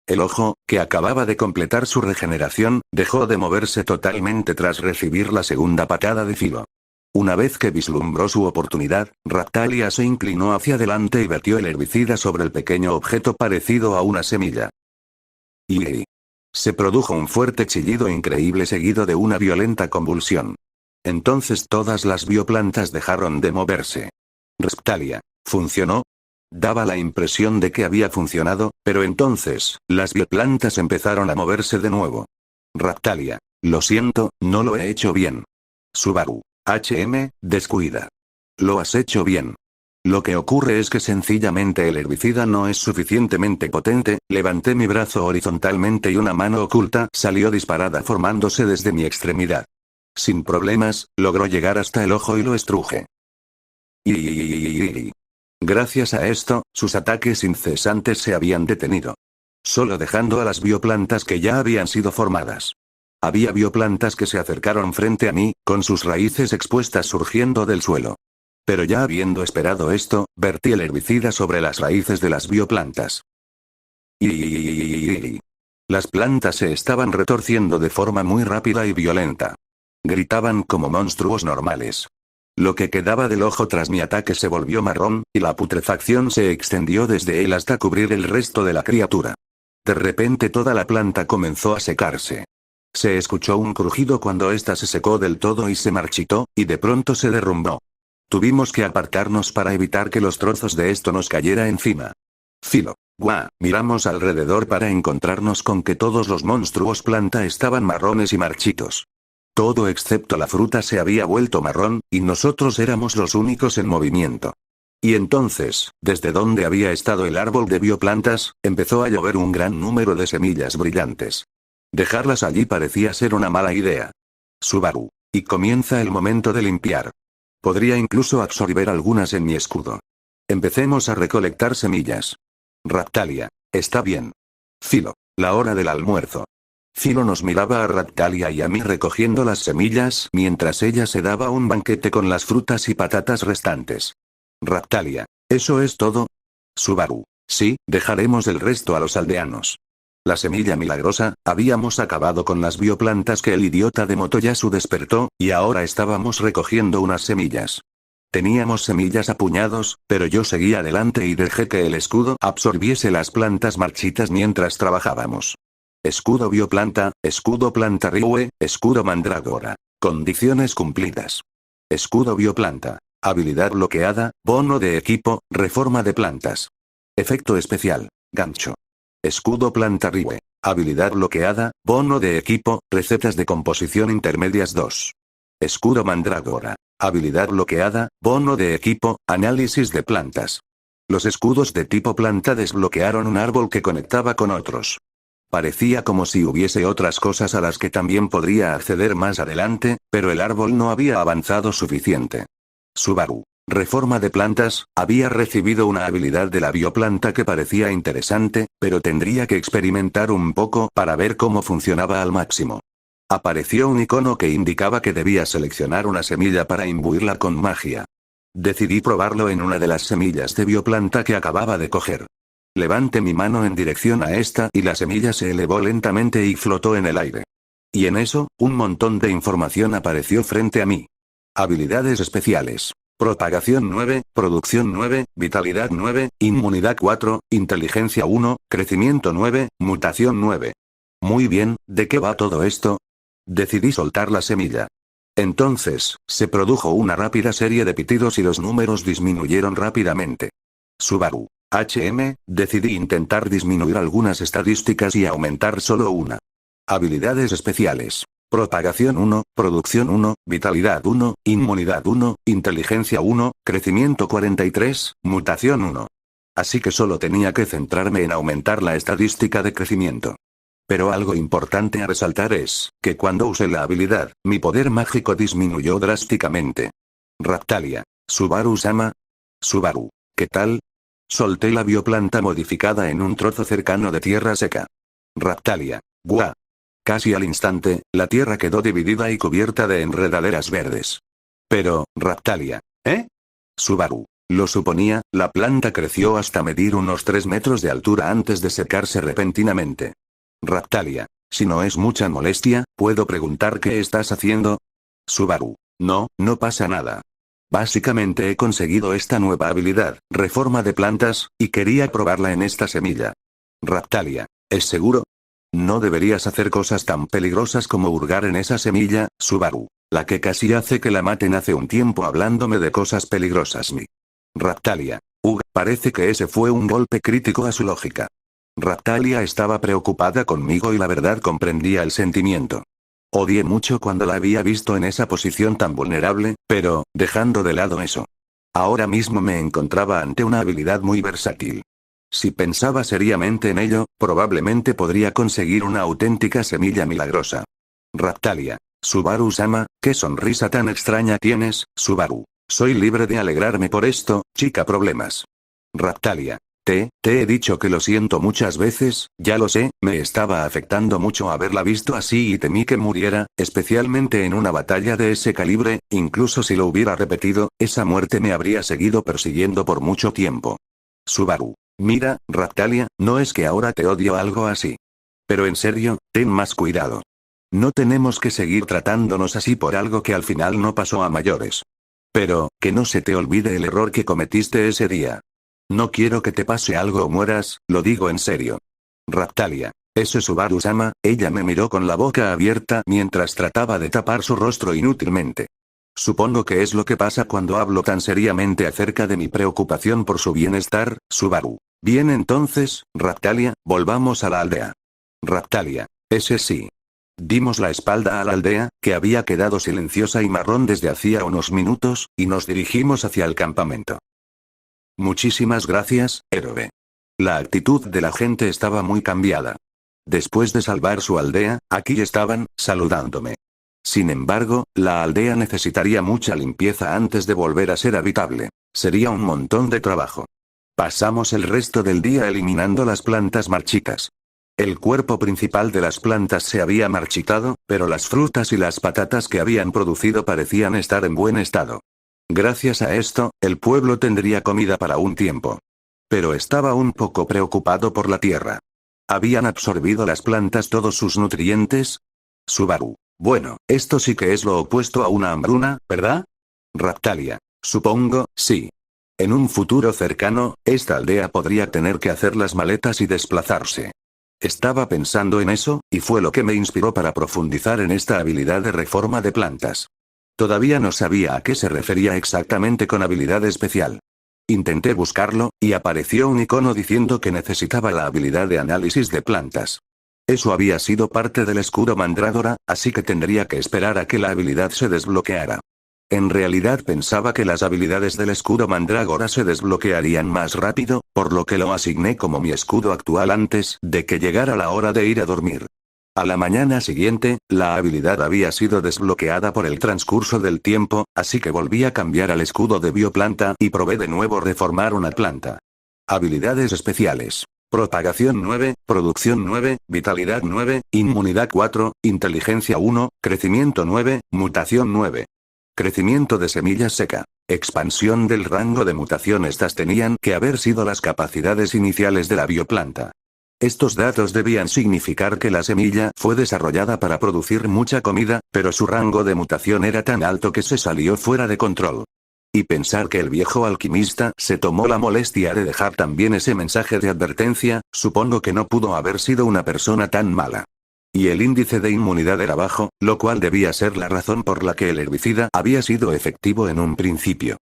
El ojo, que acababa de completar su regeneración, dejó de moverse totalmente tras recibir la segunda patada de Philo. Una vez que vislumbró su oportunidad, Raptalia se inclinó hacia adelante y vertió el herbicida sobre el pequeño objeto parecido a una semilla. Y se produjo un fuerte chillido increíble seguido de una violenta convulsión. Entonces todas las bioplantas dejaron de moverse. Raptalia, ¿funcionó? Daba la impresión de que había funcionado, pero entonces, las bioplantas empezaron a moverse de nuevo. Raptalia, lo siento, no lo he hecho bien. Subaru. Descuida. Lo has hecho bien. Lo que ocurre es que sencillamente el herbicida no es suficientemente potente. Levanté mi brazo horizontalmente y una mano oculta salió disparada formándose desde mi extremidad. Sin problemas, logró llegar hasta el ojo y lo estruje. Gracias a esto, sus ataques incesantes se habían detenido. Solo dejando a las bioplantas que ya habían sido formadas. Había bioplantas que se acercaron frente a mí, con sus raíces expuestas surgiendo del suelo. Pero ya habiendo esperado esto, vertí el herbicida sobre las raíces de las bioplantas. Las plantas se estaban retorciendo de forma muy rápida y violenta. Gritaban como monstruos normales. Lo que quedaba del ojo tras mi ataque se volvió marrón, y la putrefacción se extendió desde él hasta cubrir el resto de la criatura. De repente toda la planta comenzó a secarse. Se escuchó un crujido cuando ésta se secó del todo y se marchitó, y de pronto se derrumbó. Tuvimos que apartarnos para evitar que los trozos de esto nos cayera encima. Philo. Miramos alrededor para encontrarnos con que todos los monstruos planta estaban marrones y marchitos. Todo excepto la fruta se había vuelto marrón, y nosotros éramos los únicos en movimiento. Y entonces, desde donde había estado el árbol de bioplantas, empezó a llover un gran número de semillas brillantes. Dejarlas allí parecía ser una mala idea. Subaru. Y comienza el momento de limpiar. Podría incluso absorber algunas en mi escudo. Empecemos a recolectar semillas. Raptalia. Está bien. Philo. La hora del almuerzo. Philo nos miraba a Raptalia y a mí recogiendo las semillas mientras ella se daba un banquete con las frutas y patatas restantes. Raptalia. ¿Eso es todo? Subaru. Sí, dejaremos el resto a los aldeanos. La semilla milagrosa, habíamos acabado con las bioplantas que el idiota de Motoyasu despertó, y ahora estábamos recogiendo unas semillas. Teníamos semillas a puñados, pero yo seguí adelante y dejé que el escudo absorbiese las plantas marchitas mientras trabajábamos. Escudo bioplanta, escudo planta Ryue, escudo mandrágora. Condiciones cumplidas. Escudo bioplanta. Habilidad bloqueada, bono de equipo, reforma de plantas. Efecto especial, gancho. Escudo planta Ryue. Habilidad bloqueada, bono de equipo, recetas de composición intermedias 2. Escudo mandrágora. Habilidad bloqueada, bono de equipo, análisis de plantas. Los escudos de tipo planta desbloquearon un árbol que conectaba con otros. Parecía como si hubiese otras cosas a las que también podría acceder más adelante, pero el árbol no había avanzado suficiente. Subaru. Reforma de plantas, había recibido una habilidad de la bioplanta que parecía interesante, pero tendría que experimentar un poco para ver cómo funcionaba al máximo. Apareció un icono que indicaba que debía seleccionar una semilla para imbuirla con magia. Decidí probarlo en una de las semillas de bioplanta que acababa de coger. Levanté mi mano en dirección a esta y la semilla se elevó lentamente y flotó en el aire. Y en eso, un montón de información apareció frente a mí. Habilidades especiales. Propagación 9, producción 9, vitalidad 9, inmunidad 4, inteligencia 1, crecimiento 9, mutación 9. Muy bien, ¿de qué va todo esto? Decidí soltar la semilla. Entonces, se produjo una rápida serie de pitidos y los números disminuyeron rápidamente. Subaru. Decidí intentar disminuir algunas estadísticas y aumentar solo una. Habilidades especiales. Propagación 1, producción 1, vitalidad 1, inmunidad 1, inteligencia 1, crecimiento 43, mutación 1. Así que solo tenía que centrarme en aumentar la estadística de crecimiento. Pero algo importante a resaltar es, que cuando usé la habilidad, mi poder mágico disminuyó drásticamente. Raptalia. Subaru-sama. Subaru. ¿Qué tal? Solté la bioplanta modificada en un trozo cercano de tierra seca. Raptalia. ¡Guau! Casi al instante, la tierra quedó dividida y cubierta de enredaderas verdes. Pero, Raptalia. ¿Eh? Subaru. Lo suponía, la planta creció hasta medir unos 3 metros de altura antes de secarse repentinamente. Raptalia. Si no es mucha molestia, ¿puedo preguntar qué estás haciendo? Subaru. No, no pasa nada. Básicamente he conseguido esta nueva habilidad, reforma de plantas, y quería probarla en esta semilla. Raptalia. ¿Es seguro? No deberías hacer cosas tan peligrosas como hurgar en esa semilla, Subaru. La que casi hace que la maten hace un tiempo hablándome de cosas peligrosas. Raptalia. Parece que ese fue un golpe crítico a su lógica. Raptalia estaba preocupada conmigo y la verdad comprendía el sentimiento. Odié mucho cuando la había visto en esa posición tan vulnerable, pero, dejando de lado eso. Ahora mismo me encontraba ante una habilidad muy versátil. Si pensaba seriamente en ello, probablemente podría conseguir una auténtica semilla milagrosa. Raptalia. Subaru-sama, ¿qué sonrisa tan extraña tienes, Subaru? Soy libre de alegrarme por esto, chica problemas. Raptalia. Te he dicho que lo siento muchas veces, ya lo sé, me estaba afectando mucho haberla visto así y temí que muriera, especialmente en una batalla de ese calibre, incluso si lo hubiera repetido, esa muerte me habría seguido persiguiendo por mucho tiempo. Subaru. Mira, Raptalia, no es que ahora te odio algo así. Pero en serio, ten más cuidado. No tenemos que seguir tratándonos así por algo que al final no pasó a mayores. Pero, que no se te olvide el error que cometiste ese día. No quiero que te pase algo o mueras, lo digo en serio. Raptalia. Eso es Subaru-sama, ella me miró con la boca abierta mientras trataba de tapar su rostro inútilmente. Supongo que es lo que pasa cuando hablo tan seriamente acerca de mi preocupación por su bienestar, Subaru. Bien entonces, Raptalia, volvamos a la aldea. Raptalia. Ese sí. Dimos la espalda a la aldea, que había quedado silenciosa y marrón desde hacía unos minutos, y nos dirigimos hacia el campamento. Muchísimas gracias, héroe. La actitud de la gente estaba muy cambiada. Después de salvar su aldea, aquí estaban, saludándome. Sin embargo, la aldea necesitaría mucha limpieza antes de volver a ser habitable. Sería un montón de trabajo. Pasamos el resto del día eliminando las plantas marchitas. El cuerpo principal de las plantas se había marchitado, pero las frutas y las patatas que habían producido parecían estar en buen estado. Gracias a esto, el pueblo tendría comida para un tiempo. Pero estaba un poco preocupado por la tierra. ¿Habían absorbido las plantas todos sus nutrientes? Subaru. Bueno, esto sí que es lo opuesto a una hambruna, ¿verdad? Raptalia. Supongo, sí. En un futuro cercano, esta aldea podría tener que hacer las maletas y desplazarse. Estaba pensando en eso, y fue lo que me inspiró para profundizar en esta habilidad de reforma de plantas. Todavía no sabía a qué se refería exactamente con habilidad especial. Intenté buscarlo, y apareció un icono diciendo que necesitaba la habilidad de análisis de plantas. Eso había sido parte del escudo mandrágora, así que tendría que esperar a que la habilidad se desbloqueara. En realidad pensaba que las habilidades del escudo mandrágora se desbloquearían más rápido, por lo que lo asigné como mi escudo actual antes de que llegara la hora de ir a dormir. A la mañana siguiente, la habilidad había sido desbloqueada por el transcurso del tiempo, así que volví a cambiar al escudo de bioplanta y probé de nuevo reformar una planta. Habilidades especiales. Propagación 9, producción 9, vitalidad 9, inmunidad 4, inteligencia 1, crecimiento 9, mutación 9. Crecimiento de semilla seca. Expansión del rango de mutación. Estas tenían que haber sido las capacidades iniciales de la bioplanta. Estos datos debían significar que la semilla fue desarrollada para producir mucha comida, pero su rango de mutación era tan alto que se salió fuera de control. Y pensar que el viejo alquimista se tomó la molestia de dejar también ese mensaje de advertencia, supongo que no pudo haber sido una persona tan mala. Y el índice de inmunidad era bajo, lo cual debía ser la razón por la que el herbicida había sido efectivo en un principio.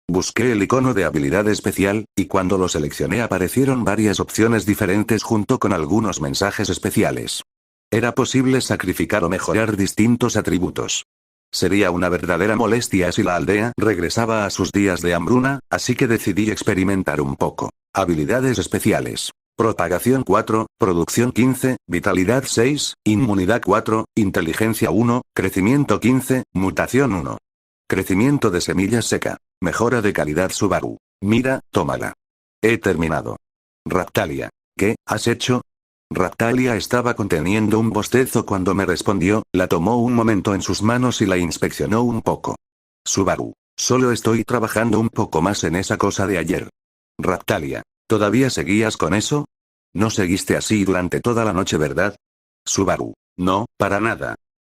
Busqué el icono de habilidad especial, y cuando lo seleccioné aparecieron varias opciones diferentes junto con algunos mensajes especiales. era posible sacrificar o mejorar distintos atributos. Sería una verdadera molestia si la aldea regresaba a sus días de hambruna, así que decidí experimentar un poco. Habilidades especiales. Propagación 4, producción 15, vitalidad 6, inmunidad 4, inteligencia 1, crecimiento 15, mutación 1. Crecimiento de semilla seca. Mejora de calidad Subaru. Mira, tómala. He terminado. Raptalia. ¿Qué has hecho? Raptalia estaba conteniendo un bostezo cuando me respondió, la tomó un momento en sus manos y la inspeccionó un poco. Subaru. Solo estoy trabajando un poco más en esa cosa de ayer. Raptalia. ¿Todavía seguías con eso? No seguiste así durante toda la noche, ¿verdad? Subaru. No, para nada.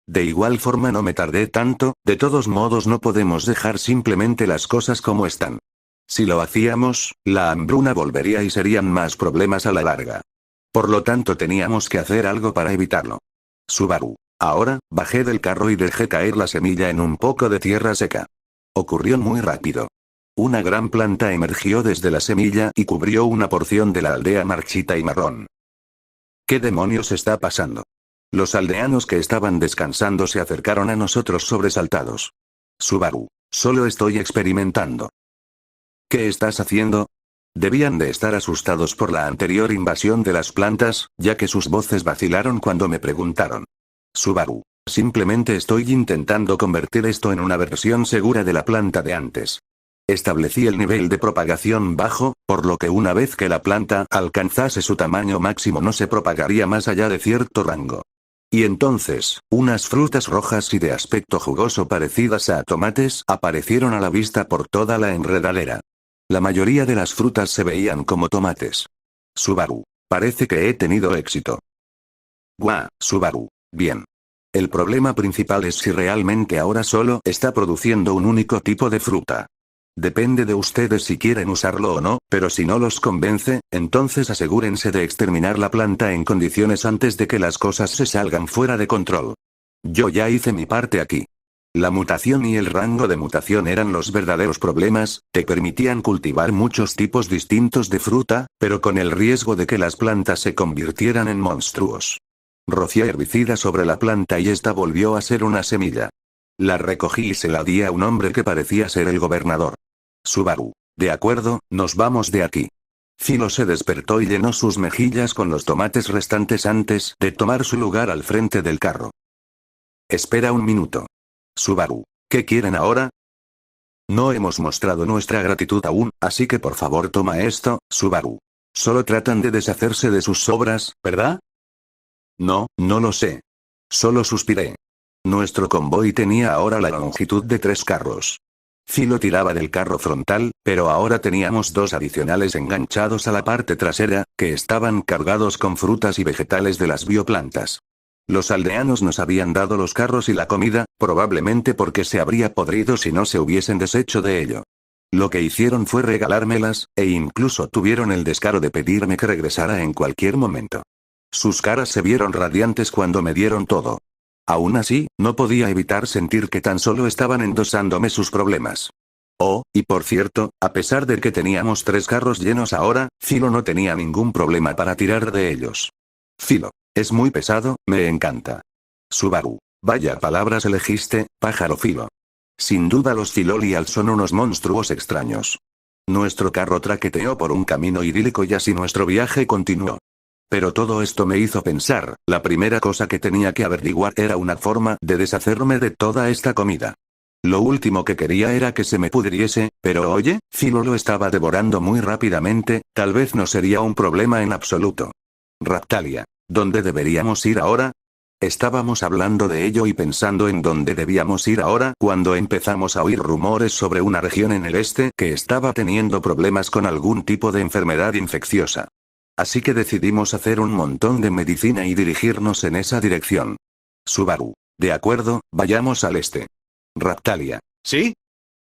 De igual forma no me tardé tanto, de todos modos no podemos dejar simplemente las cosas como están. Si lo hacíamos, la hambruna volvería y serían más problemas a la larga. Por lo tanto teníamos que hacer algo para evitarlo. Subaru. Ahora, bajé del carro y dejé caer la semilla en un poco de tierra seca. Ocurrió muy rápido. Una gran planta emergió desde la semilla y cubrió una porción de la aldea marchita y marrón. ¿Qué demonios está pasando? Los aldeanos que estaban descansando se acercaron a nosotros sobresaltados. Subaru. Solo estoy experimentando. ¿Qué estás haciendo? Debían de estar asustados por la anterior invasión de las plantas, ya que sus voces vacilaron cuando me preguntaron. Subaru. Simplemente estoy intentando convertir esto en una versión segura de la planta de antes. Establecí el nivel de propagación bajo, por lo que una vez que la planta alcanzase su tamaño máximo no se propagaría más allá de cierto rango. Y entonces, unas frutas rojas y de aspecto jugoso parecidas a tomates aparecieron a la vista por toda la enredadera. La mayoría de las frutas se veían como tomates. Subaru. Parece que he tenido éxito. Guau, Subaru. Bien. El problema principal es si realmente ahora solo está produciendo un único tipo de fruta. Depende de ustedes si quieren usarlo o no, pero si no los convence, entonces asegúrense de exterminar la planta en condiciones antes de que las cosas se salgan fuera de control. Yo ya hice mi parte aquí. La mutación y el rango de mutación eran los verdaderos problemas, te permitían cultivar muchos tipos distintos de fruta, pero con el riesgo de que las plantas se convirtieran en monstruos. Rocié herbicida sobre la planta y esta volvió a ser una semilla. La recogí y se la di a un hombre que parecía ser el gobernador. Subaru. De acuerdo, nos vamos de aquí. Philo se despertó y llenó sus mejillas con los tomates restantes antes de tomar su lugar al frente del carro. Espera un minuto. Subaru. ¿Qué quieren ahora? No hemos mostrado nuestra gratitud aún, así que por favor toma esto, Subaru. Solo tratan de deshacerse de sus sobras, ¿verdad? No, no lo sé. Solo suspiré. Nuestro convoy tenía ahora la longitud de 3 carros. Philo tiraba del carro frontal, pero ahora teníamos 2 adicionales enganchados a la parte trasera, que estaban cargados con frutas y vegetales de las bioplantas. Los aldeanos nos habían dado los carros y la comida, probablemente porque se habría podrido si no se hubiesen deshecho de ello. Lo que hicieron fue regalármelas, e incluso tuvieron el descaro de pedirme que regresara en cualquier momento. Sus caras se vieron radiantes cuando me dieron todo. Aún así, no podía evitar sentir que tan solo estaban endosándome sus problemas. Oh, y por cierto, a pesar de que teníamos 3 carros llenos ahora, Philo no tenía ningún problema para tirar de ellos. Philo. Es muy pesado, me encanta. Subaru. Vaya palabras elegiste, pájaro Philo. Sin duda los Philolial son unos monstruos extraños. Nuestro carro traqueteó por un camino idílico y así nuestro viaje continuó. Pero todo esto me hizo pensar, la primera cosa que tenía que averiguar era una forma de deshacerme de toda esta comida. Lo último que quería era que se me pudriese, pero oye, Philo lo estaba devorando muy rápidamente, tal vez no sería un problema en absoluto. Raptalia. ¿Dónde deberíamos ir ahora? Estábamos hablando de ello y pensando en dónde debíamos ir ahora cuando empezamos a oír rumores sobre una región en el este que estaba teniendo problemas con algún tipo de enfermedad infecciosa. Así que decidimos hacer un montón de medicina y dirigirnos en esa dirección. Subaru. De acuerdo, vayamos al este. Raptalia. ¿Sí?